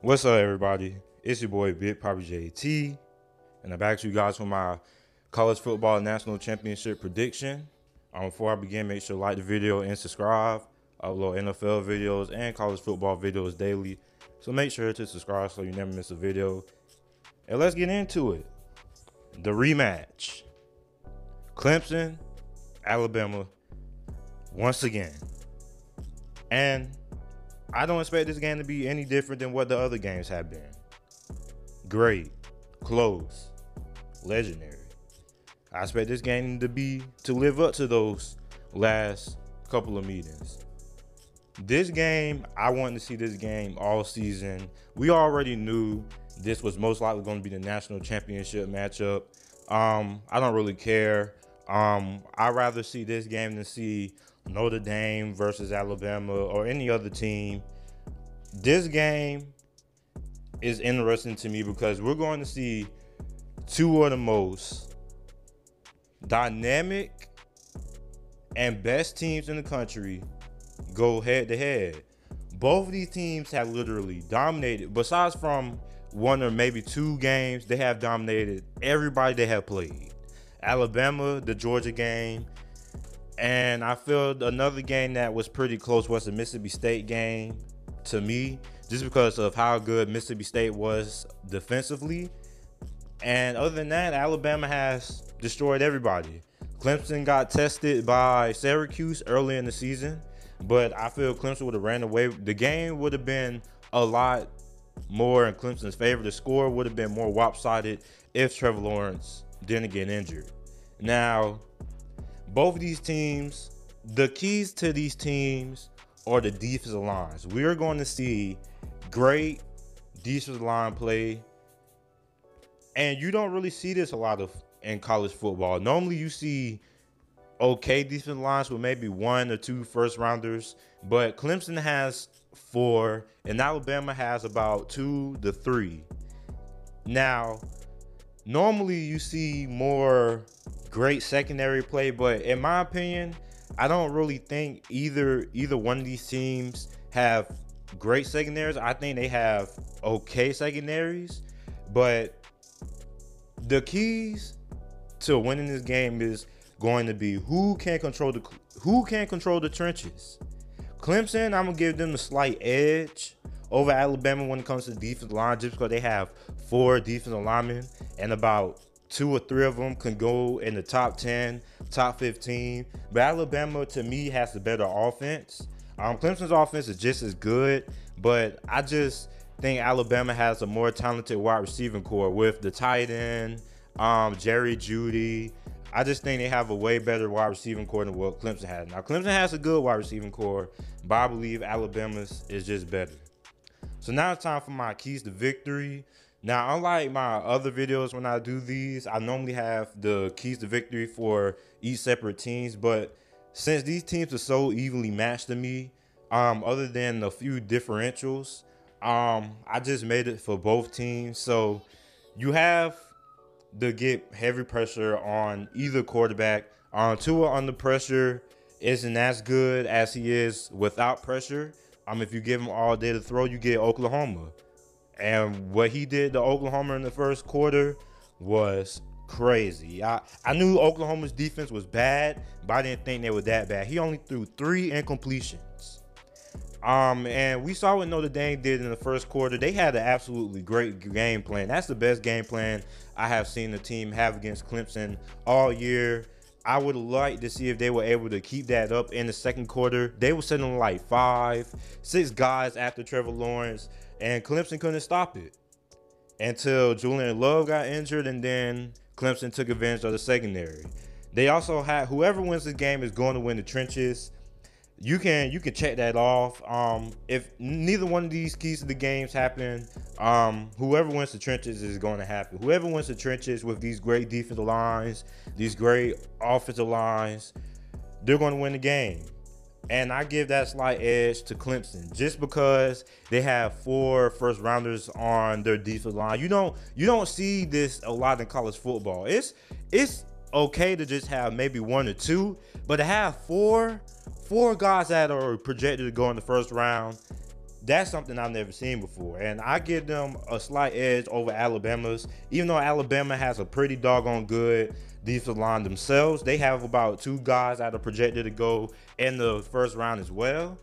What's up, everybody? It's your boy Big Papa JT, and I'm back to you guys for my college football national championship prediction. Before I begin, make sure to like the video and subscribe. I upload NFL videos and college football videos daily, so make sure to subscribe so you never miss a video. And let's get into it. The rematch: Clemson, Alabama, once again, and I don't expect this game to be any different than what the other games have been. Great, close, legendary. I expect this game to live up to those last couple of meetings. This game, I wanted to see this game all season. We already knew this was most likely going to be the national championship matchup. I don't really care. I'd rather see this game than see Notre Dame versus Alabama or any other team. This game is interesting to me because we're going to see two of the most dynamic and best teams in the country go head to head. Both of these teams have literally dominated, besides from one or maybe two games, they have dominated everybody they have played. Alabama, the Georgia game, and I feel another game that was pretty close was the Mississippi State game to me, just because of how good Mississippi State was defensively. And other than that, Alabama has destroyed everybody. Clemson got tested by Syracuse early in the season, but I feel Clemson would have ran away. The game would have been a lot more in Clemson's favor. The score would have been more lopsided if Trevor Lawrence didn't get injured. Now, both of these teams, the keys to these teams are the defensive lines. We are going to see great defensive line play, and you don't really see this a lot of in college football. Normally you see okay defensive lines with maybe one or two first rounders, but Clemson has 4 and Alabama has about 2 to 3. Now, normally you see more great secondary play, but in my opinion, I don't really think either one of these teams have great secondaries. I think they have okay secondaries, but the keys to winning this game is going to be who can control the trenches. Clemson, I'm gonna give them the slight edge over Alabama when it comes to the defensive line, just because they have 4 defensive linemen and about 2 or 3 of them can go in the top 10, top 15. But Alabama, to me, has the better offense. Clemson's offense is just as good, but I just think Alabama has a more talented wide receiving core with the tight end, Jerry Jeudy. I just think they have a way better wide receiving core than what Clemson has. Now, Clemson has a good wide receiving core, but I believe Alabama's is just better. So now it's time for my keys to victory. Now, unlike my other videos when I do these, I normally have the keys to victory for each separate teams. But since these teams are so evenly matched to me, other than a few differentials, I just made it for both teams. So you have to get heavy pressure on either quarterback. Tua under pressure isn't as good as he is without pressure. If you give him all day to throw, you get Oklahoma. And what he did to Oklahoma in the first quarter was crazy. I knew Oklahoma's defense was bad, but I didn't think they were that bad. He only threw 3 incompletions. And we saw what Notre Dame did in the first quarter. They had an absolutely great game plan. That's the best game plan I have seen the team have against Clemson all year. I would like to see if they were able to keep that up in the second quarter. They were sitting like 5, 6 guys after Trevor Lawrence, and Clemson couldn't stop it until Julian Love got injured, and then Clemson took advantage of the secondary. They also had whoever wins this game is going to win the trenches. You can check that off. If neither one of these keys to the games happen, whoever wins the trenches is going to happen. Whoever wins the trenches with these great defensive lines, these great offensive lines, they're going to win the game. And I give that slight edge to Clemson just because they have 4 first rounders on their defensive line. You don't see this a lot in college football. It's okay to just have maybe 1 or 2, but to have four guys that are projected to go in the first round, That's something I've never seen before. And I give them a slight edge over Alabama's. Even though Alabama has a pretty doggone good defensive line themselves, they have about 2 guys that are projected to go in the first round as well.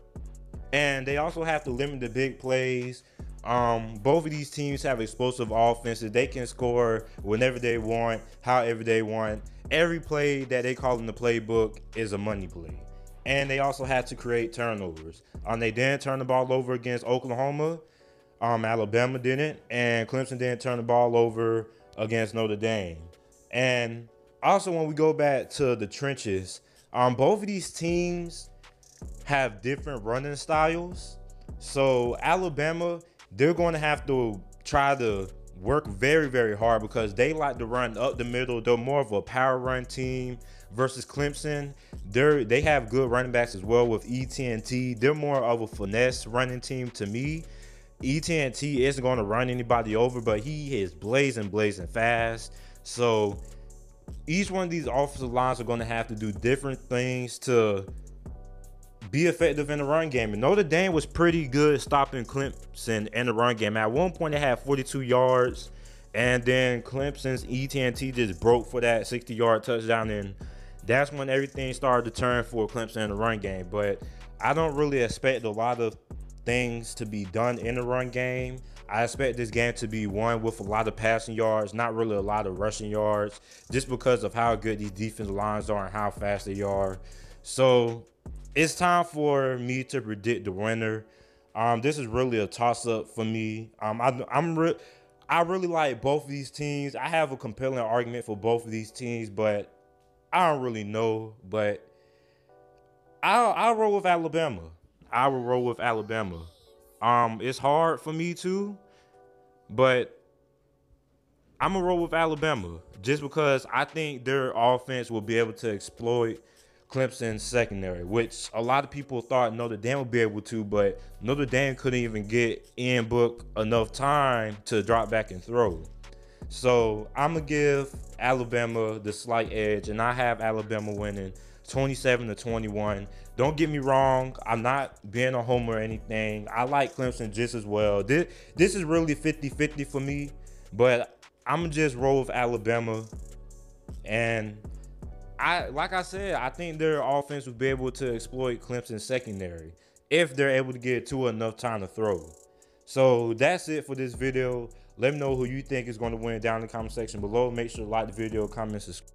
And they also have to limit the big plays. Both of these teams have explosive offenses. They can score whenever they want, however they want. Every play that they call in the playbook is a money play. And they also had to create turnovers. They didn't turn the ball over against Oklahoma. Alabama didn't, and Clemson didn't turn the ball over against Notre Dame. And also, when we go back to the trenches, both of these teams have different running styles. So Alabama, they're going to have to try to work very, very hard because they like to run up the middle. They're more of a power run team versus Clemson. They have good running backs as well with ET&T. They're more of a finesse running team to me. ET&T isn't going to run anybody over, but he is blazing fast. So each one of these offensive lines are going to have to do different things to be effective in the run game. And Notre Dame was pretty good stopping Clemson in the run game. At one point, they had 42 yards, and then Clemson's ET&T just broke for that 60-yard touchdown, and that's when everything started to turn for Clemson in the run game. But I don't really expect a lot of things to be done in the run game. I expect this game to be won with a lot of passing yards, not really a lot of rushing yards, just because of how good these defensive lines are and how fast they are. So it's time for me to predict the winner. This is really a toss-up for me. I really like both of these teams. I have a compelling argument for both of these teams, but I don't really know. But I'll roll with Alabama. I will roll with Alabama. It's hard for me too, but I'm gonna roll with Alabama just because I think their offense will be able to exploit Clemson's secondary, which a lot of people thought Notre Dame would be able to, but Notre Dame couldn't even get Ian Book enough time to drop back and throw. So I'm gonna give Alabama the slight edge, and I have Alabama winning 27-21. Don't get me wrong, I'm not being a homer or anything. I like Clemson just as well. This is really 50-50 for me, but I'm gonna just roll with Alabama. And like I said, I think their offense will be able to exploit Clemson's secondary if they're able to get to enough time to throw. So that's it for this video. Let me know who you think is going to win down in the comment section below. Make sure to like the video, comment, subscribe.